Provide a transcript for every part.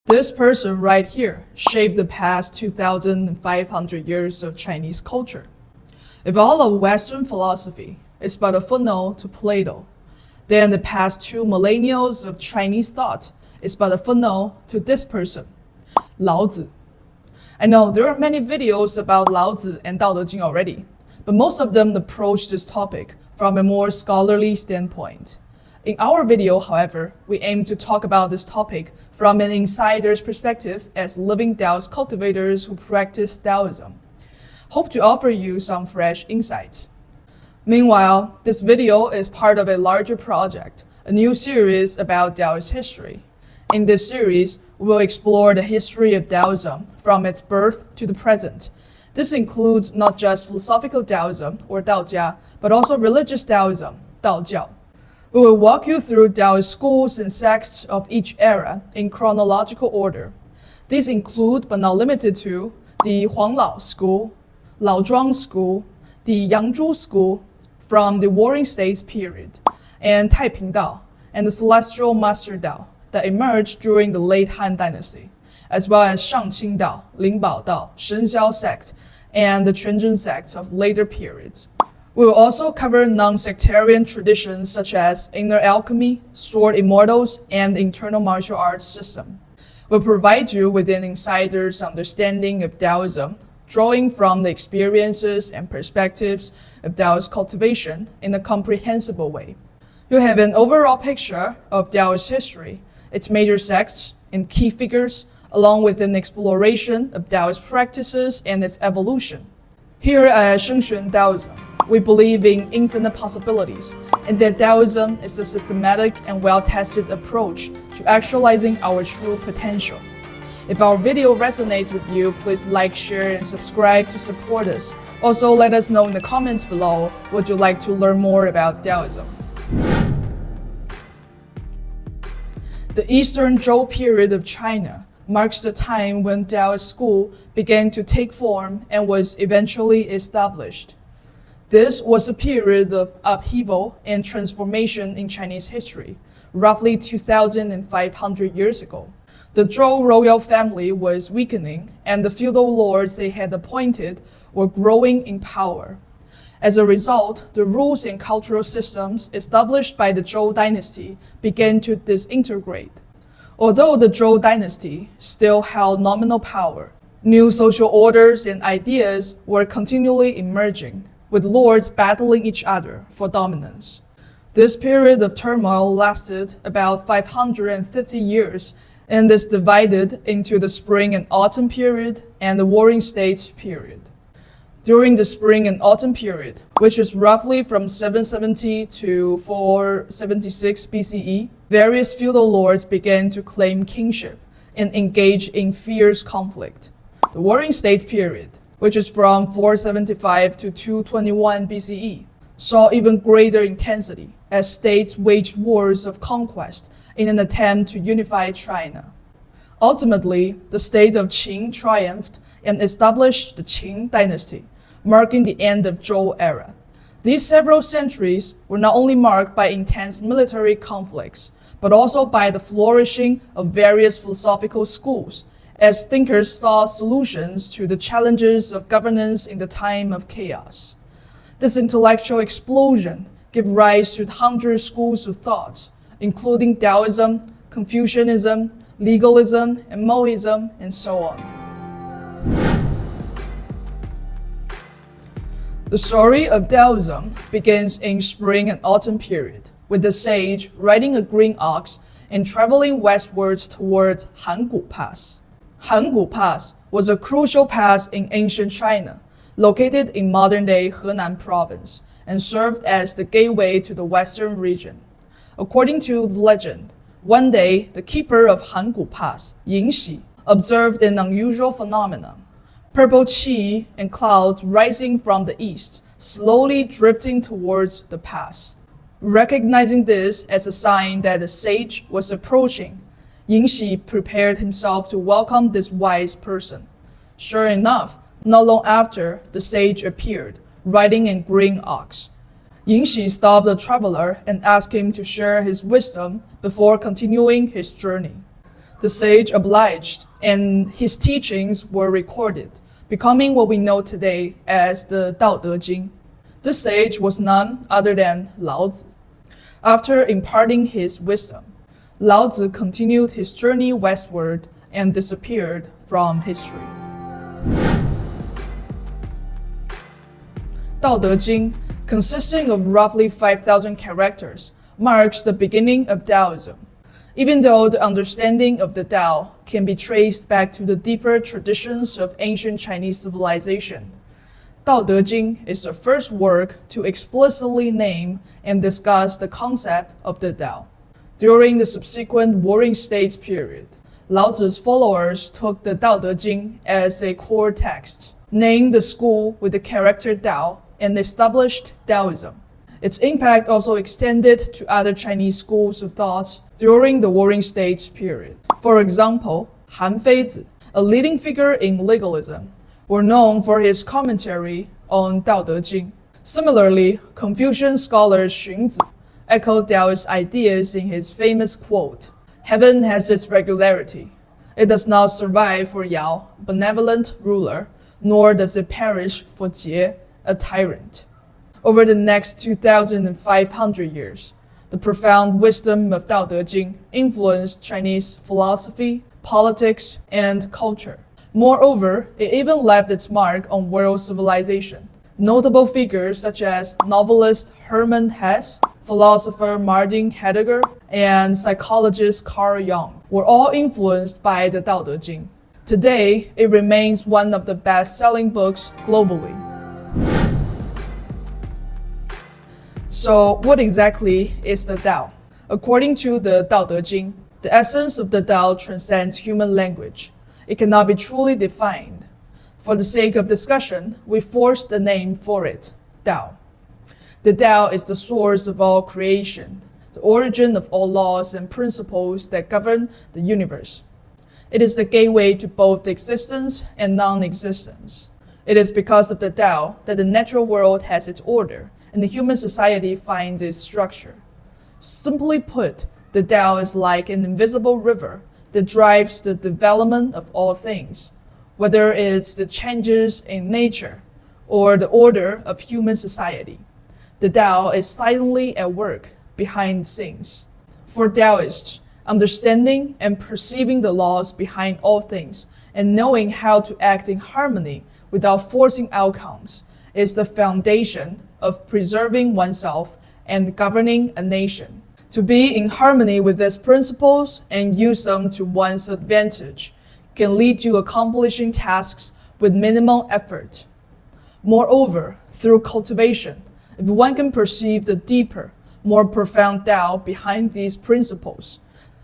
This person right here shaped the past 2,500 years of Chinese culture. If all of Western philosophy is but a footnote to Plato, then the past 2 millennia of Chinese thought is but a footnote to this person, Laozi. I know there are many videos about Laozi and Tao Te Ching already, but most of them approach this topic from a more scholarly standpoint. In our video, however, we aim to talk about this topic from an insider's perspective as living Taoist cultivators who practice Taoism. Hope to offer you some fresh insights. Meanwhile, this video is part of a larger project, a new series about Taoist history. In this series, we will explore the history of Daoism from its birth to the present. This includes not just philosophical Daoism or Daojia, but also religious Daoism, Daojiao. We will walk you through Taoist schools and sects of each era in chronological order. These include, but not limited to, the Huanglao school, Laozhuang school, the Yangzhu school from the Warring States period, and Taiping Dao, and the Celestial Master Dao that emerged during the late Han Dynasty, as well as Shangqing Dao, Lingbao Dao, Shengxuan sect, and the Quanzhen sect of later periods. We will also cover non-sectarian traditions such as inner alchemy, sword immortals, and the internal martial arts system. We'll provide you with an insider's understanding of Daoism, drawing from the experiences and perspectives of Taoist cultivation in a comprehensible way. You'll have an overall picture of Taoist history, its major sects, and key figures, along with an exploration of Taoist practices and its evolution. Here at Shengxuan Daoism, we believe in infinite possibilities, and that Daoism is a systematic and well-tested approach to actualizing our true potential. If our video resonates with you, please like, share, and subscribe to support us. Also, let us know in the comments below, would you like to learn more about Daoism? The Eastern Zhou period of China marks the time when Taoist school began to take form and was eventually established. This was a period of upheaval and transformation in Chinese history, roughly 2,500 years ago. The Zhou royal family was weakening, and the feudal lords they had appointed were growing in power. As a result, the rules and cultural systems established by the Zhou dynasty began to disintegrate. Although the Zhou dynasty still held nominal power, new social orders and ideas were continually emerging, with lords battling each other for dominance. This period of turmoil lasted about 550 years and is divided into the Spring and Autumn period and the Warring States period. During the Spring and Autumn period, which is roughly from 770 to 476 BCE, various feudal lords began to claim kingship and engage in fierce conflict. The Warring States period, which is from 475 to 221 BCE, saw even greater intensity as states waged wars of conquest in an attempt to unify China. Ultimately, the state of Qing triumphed and established the Qing dynasty, marking the end of Zhou era. These several centuries were not only marked by intense military conflicts, but also by the flourishing of various philosophical schools, as thinkers saw solutions to the challenges of governance in the time of chaos. This intellectual explosion gave rise to hundreds of schools of thought, including Taoism, Confucianism, legalism, and Mohism, and so on. The story of Daoism begins in Spring and Autumn period, with the sage riding a green ox and traveling westwards towards Hangu Pass. Hangu Pass was a crucial pass in ancient China, located in modern-day Henan province, and served as the gateway to the western region. According to the legend, one day the keeper of Hangu Pass, Yingxi, observed an unusual phenomenon: purple qi and clouds rising from the east, slowly drifting towards the pass. Recognizing this as a sign that the sage was approaching, Yingxi prepared himself to welcome this wise person. Sure enough, not long after, the sage appeared, riding a green ox. Yingxi stopped the traveler and asked him to share his wisdom before continuing his journey. The sage obliged, and his teachings were recorded, becoming what we know today as the Tao Te Ching. This sage was none other than Laozi. After imparting his wisdom, Laozi continued his journey westward and disappeared from history. Tao Te Ching, consisting of roughly 5,000 characters, marks the beginning of Daoism. Even though the understanding of the Dao can be traced back to the deeper traditions of ancient Chinese civilization, Tao Te Ching is the first work to explicitly name and discuss the concept of the Dao. During the subsequent Warring States period, Laozi's followers took the Tao Te Ching as a core text, named the school with the character Dao, and established Daoism. Its impact also extended to other Chinese schools of thought during the Warring States period. For example, Han Feizi, a leading figure in legalism, were known for his commentary on Tao Te Ching. Similarly, Confucian scholar Xunzi echoed Taoist ideas in his famous quote, "Heaven has its regularity. It does not survive for Yao, benevolent ruler, nor does it perish for Jie, a tyrant." Over the next 2,500 years, the profound wisdom of Tao Te Ching influenced Chinese philosophy, politics, and culture. Moreover, it even left its mark on world civilization. Notable figures such as novelist Hermann Hesse, philosopher Martin Heidegger, and psychologist Carl Jung were all influenced by the Tao Te Ching. Today, it remains one of the best-selling books globally. So, what exactly is the Dao? According to the Tao Te Ching, the essence of the Dao transcends human language. It cannot be truly defined. For the sake of discussion, we forced the name for it, Dao. The Dao is the source of all creation, the origin of all laws and principles that govern the universe. It is the gateway to both existence and non-existence. It is because of the Dao that the natural world has its order, and the human society finds its structure. Simply put, the Dao is like an invisible river that drives the development of all things, whether it's the changes in nature or the order of human society. The Dao is silently at work behind the scenes. For Taoists, understanding and perceiving the laws behind all things and knowing how to act in harmony without forcing outcomes is the foundation of preserving oneself and governing a nation. To be in harmony with these principles and use them to one's advantage can lead to accomplishing tasks with minimal effort. Moreover, through cultivation, if one can perceive the deeper, more profound Tao behind these principles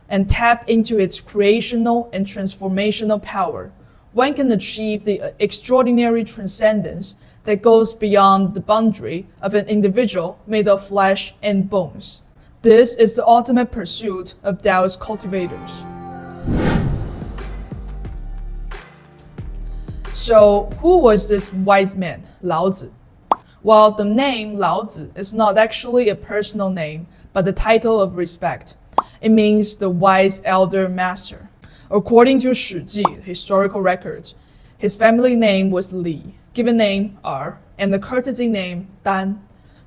and tap into its creational and transformational power, one can achieve the extraordinary transcendence that goes beyond the boundary of an individual made of flesh and bones. This is the ultimate pursuit of Taoist cultivators. So, who was this wise man, Laozi? Well, the name Laozi is not actually a personal name, but the title of respect. It means the wise elder master. According to Shiji, historical records, his family name was Li, given name Er, and the courtesy name Dan.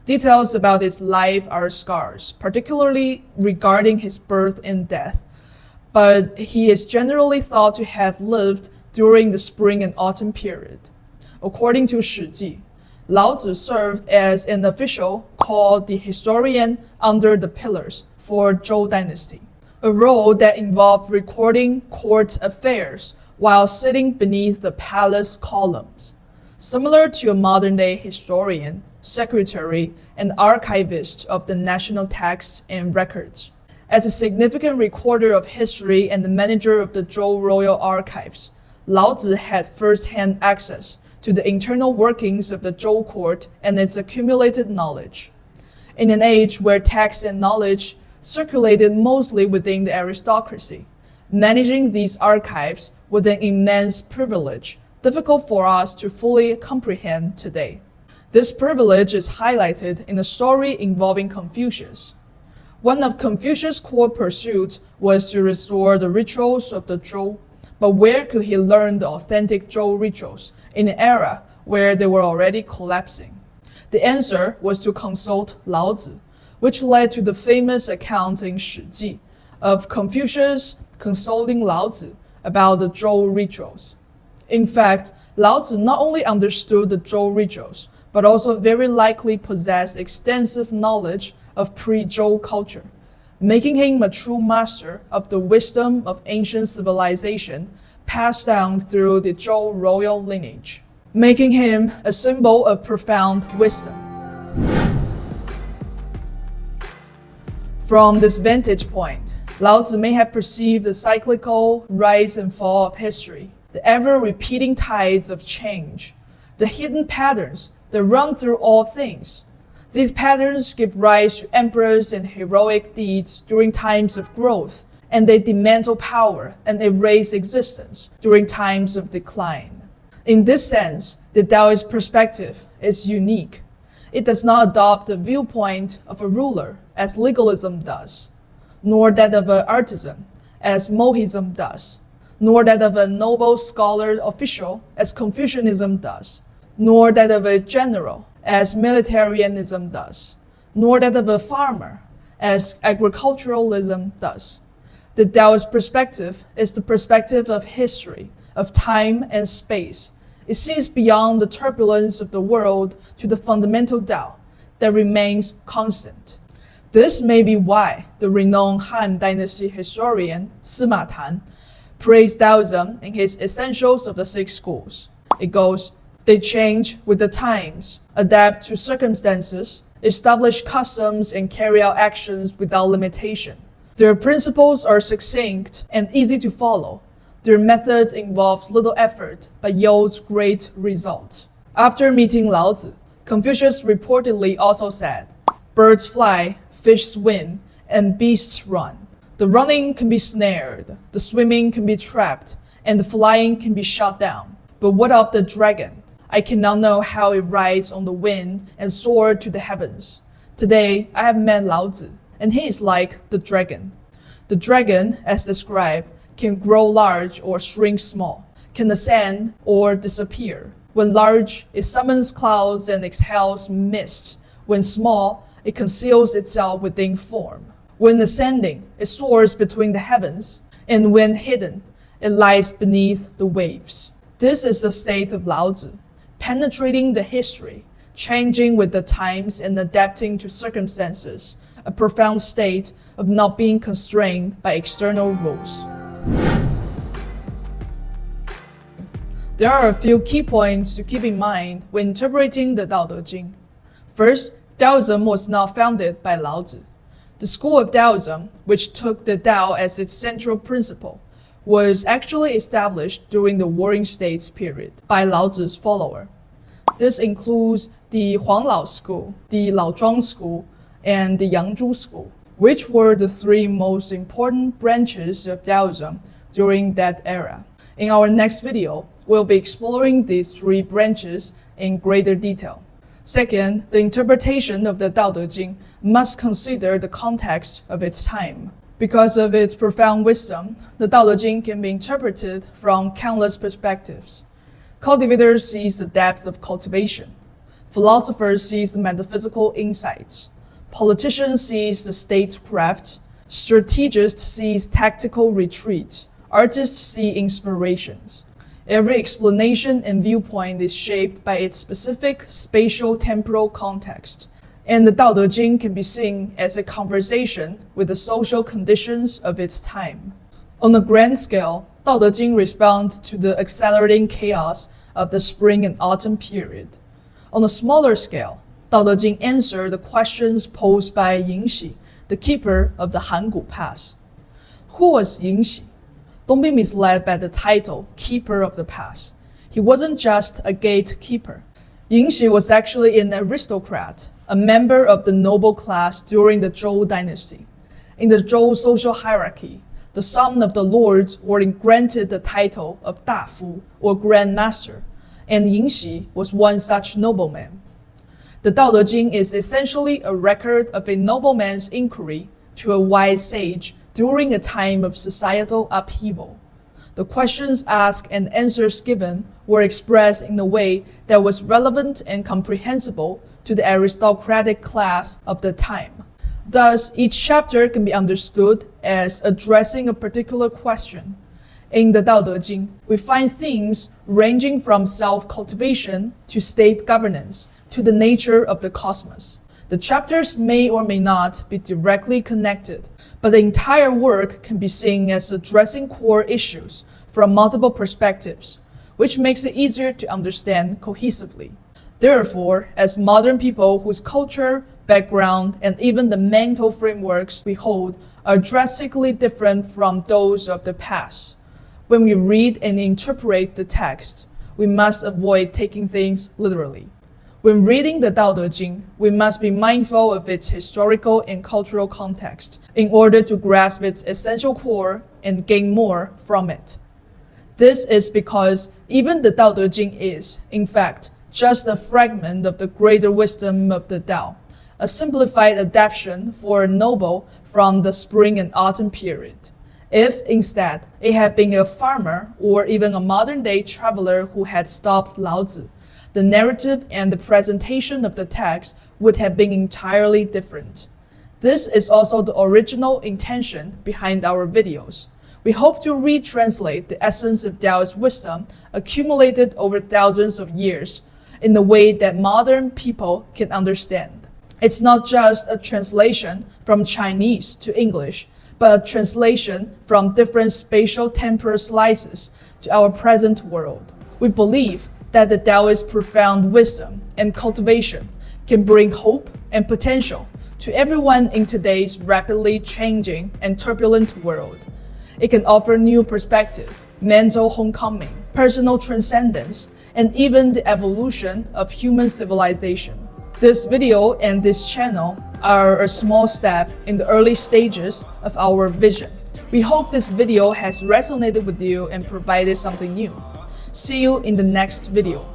Details about his life are scarce, particularly regarding his birth and death, but he is generally thought to have lived during the spring and autumn period. According to Shiji, Laozi served as an official called the historian under the pillars for Zhou dynasty, a role that involved recording court affairs while sitting beneath the palace columns. Similar to a modern-day historian, secretary, and archivist of the national texts and records. As a significant recorder of history and the manager of the Zhou royal archives, Laozi had first-hand access to the internal workings of the Zhou court and its accumulated knowledge. In an age where texts and knowledge circulated mostly within the aristocracy, managing these archives was an immense privilege, difficult for us to fully comprehend today. This privilege is highlighted in a story involving Confucius. One of Confucius' core pursuits was to restore the rituals of the Zhou, but where could he learn the authentic Zhou rituals in an era where they were already collapsing? The answer was to consult Laozi, which led to the famous account in Shiji of Confucius consulting Laozi about the Zhou rituals. In fact, Laozi not only understood the Zhou rituals, but also very likely possessed extensive knowledge of pre-Zhou culture, making him a true master of the wisdom of ancient civilization passed down through the Zhou royal lineage, making him a symbol of profound wisdom. From this vantage point, Laozi may have perceived the cyclical rise and fall of history, the ever-repeating tides of change, the hidden patterns that run through all things. These patterns give rise to emperors and heroic deeds during times of growth, and they dismantle power and erase existence during times of decline. In this sense, the Taoist perspective is unique. It does not adopt the viewpoint of a ruler, as legalism does, nor that of an artisan, as Mohism does, nor that of a noble scholar official, as Confucianism does, nor that of a general, as militarianism does, nor that of a farmer, as agriculturalism does. The Taoist perspective is the perspective of history, of time and space. It sees beyond the turbulence of the world to the fundamental Tao that remains constant. This may be why the renowned Han Dynasty historian Sima Tan praised Daoism in his Essentials of the Six Schools. It goes, "They change with the times, adapt to circumstances, establish customs and carry out actions without limitation. Their principles are succinct and easy to follow. Their methods involves little effort but yields great results." After meeting Laozi, Confucius reportedly also said, "Birds fly, fish swim, and beasts run. The running can be snared, the swimming can be trapped, and the flying can be shot down. But what of the dragon? I cannot know how it rides on the wind and soars to the heavens. Today, I have met Laozi, and he is like the dragon. The dragon, as described, can grow large or shrink small, can ascend or disappear. When large, it summons clouds and exhales mist. When small, it conceals itself within form. When ascending, it soars between the heavens, and when hidden, it lies beneath the waves." This is the state of Laozi, penetrating the history, changing with the times and adapting to circumstances, a profound state of not being constrained by external rules. There are a few key points to keep in mind when interpreting the Tao Te Ching. First, Daoism was not founded by Laozi. The school of Daoism, which took the Tao as its central principle, was actually established during the Warring States period by Laozi's follower. This includes the Huanglao school, the Laozhuang school, and the Yangzhu school, which were the three most important branches of Daoism during that era. In our next video, we'll be exploring these three branches in greater detail. Second, the interpretation of the Tao Te Ching must consider the context of its time. Because of its profound wisdom, the Tao Te Ching can be interpreted from countless perspectives. Cultivators sees the depth of cultivation. Philosophers sees the metaphysical insights. Politicians sees the statecraft. Strategists sees tactical retreat. Artists see inspirations. Every explanation and viewpoint is shaped by its specific spatial-temporal context, and the Tao Te Ching can be seen as a conversation with the social conditions of its time. On a grand scale, Tao Te Ching responds to the accelerating chaos of the spring and autumn period. On a smaller scale, Tao Te Ching answers the questions posed by Yingxi, the keeper of the Hangu Pass. Who was Yingxi? Don't be misled by the title, Keeper of the Pass. He wasn't just a gatekeeper. Yingxi was actually an aristocrat, a member of the noble class during the Zhou dynasty. In the Zhou social hierarchy, the son of the lords were granted the title of Dafu, or Grand Master, and Yingxi was one such nobleman. The Tao Te Ching is essentially a record of a nobleman's inquiry to a wise sage during a time of societal upheaval. The questions asked and answers given were expressed in a way that was relevant and comprehensible to the aristocratic class of the time. Thus, each chapter can be understood as addressing a particular question. In the Tao Te Ching, we find themes ranging from self-cultivation to state governance to the nature of the cosmos. The chapters may or may not be directly connected, but the entire work can be seen as addressing core issues from multiple perspectives, which makes it easier to understand cohesively. Therefore, as modern people whose culture, background, and even the mental frameworks we hold are drastically different from those of the past, when we read and interpret the text, we must avoid taking things literally. When reading the Tao Te Ching, we must be mindful of its historical and cultural context in order to grasp its essential core and gain more from it. This is because even the Tao Te Ching is, in fact, just a fragment of the greater wisdom of the Tao, a simplified adaptation for a noble from the spring and autumn period. If, instead, it had been a farmer or even a modern-day traveler who had stopped Laozi, the narrative and the presentation of the text would have been entirely different. This is also the original intention behind our videos. We hope to retranslate the essence of Taoist wisdom accumulated over thousands of years in a way that modern people can understand. It's not just a translation from Chinese to English, but a translation from different spatial temporal slices to our present world. We believe that the Taoist profound wisdom and cultivation can bring hope and potential to everyone in today's rapidly changing and turbulent world. It can offer new perspective, mental homecoming, personal transcendence, and even the evolution of human civilization. This video and this channel are a small step in the early stages of our vision. We hope this video has resonated with you and provided something new. See you in the next video.